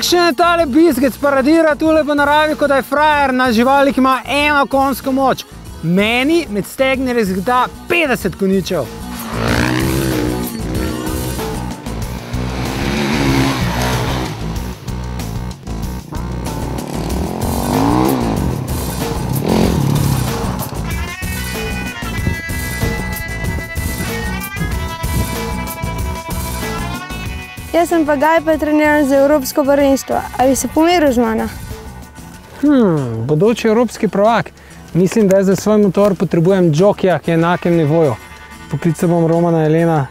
Kakšen je tale biskec, paradira tule po naravi, kot da je frajer na živali, ki ima eno konjsko moč. Meni med stegni razgeda 50 konjičev. Jaz sem pa Gaj, pa treniram za evropsko prvenstvo. Ali se pomeril z mano? Bodoči evropski prvak. Mislim, da za svoj motor potrebujem džokija, ki je na enakem nivoju. Poklical bom Romana Jelena,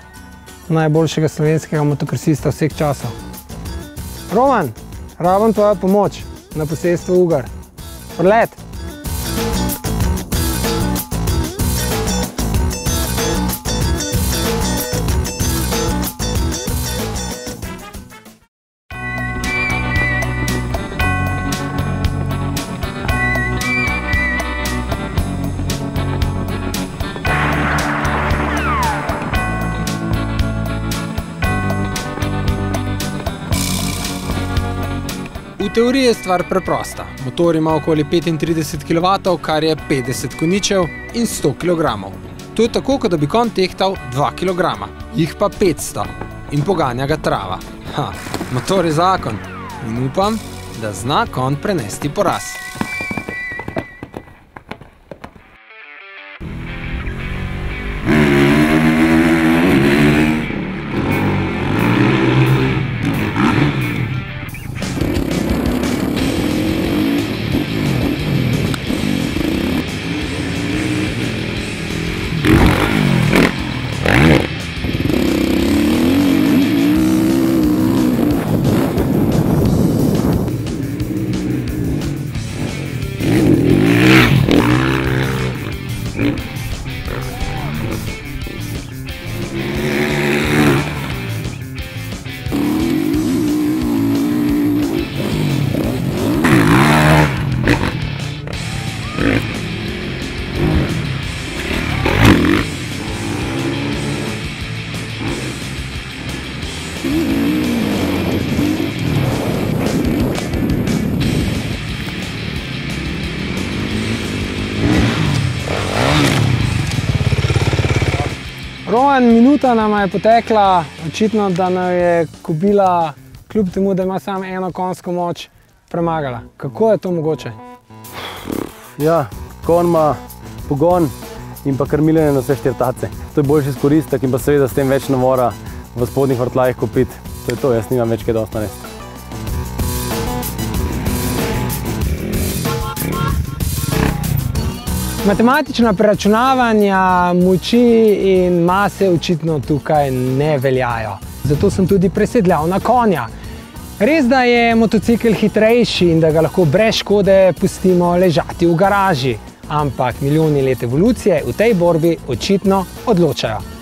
najboljšega slovenskega motokrsista vseh časov. Roman, rabim tvojo pomoč na posestvu Ugar. Odlet! V teoriji je stvar preprosta. Motor ima okoli 35 kW, kar je 50 konjičev in 100 kg. To je tako, kot da bi konj tehtal 2 kg, jih pa 500 in poganja ga trava. Motor je zakon in upam, da zna konj prenesti poraz. Roman, minuta nama je potekla, očitno, da nam je kobila, kljub temu, da ima samo eno konjsko moč, premagala. Kako je to mogoče? Ja, konj ima pogon in pa krmiljenje na vse štirtace. To je boljši izkoristek in pa seveda s tem več navora v spodnjih vrtljajih kopit. To je to, jaz nimam več kaj dosti narediti. Matematična preračunavanja moči in mase očitno tukaj ne veljajo. Zato sem tudi presedljal na konja. Res, da je motocikel hitrejši in da ga lahko brez škode pustimo ležati v garaži, ampak milijoni let evolucije v tej borbi očitno odločajo.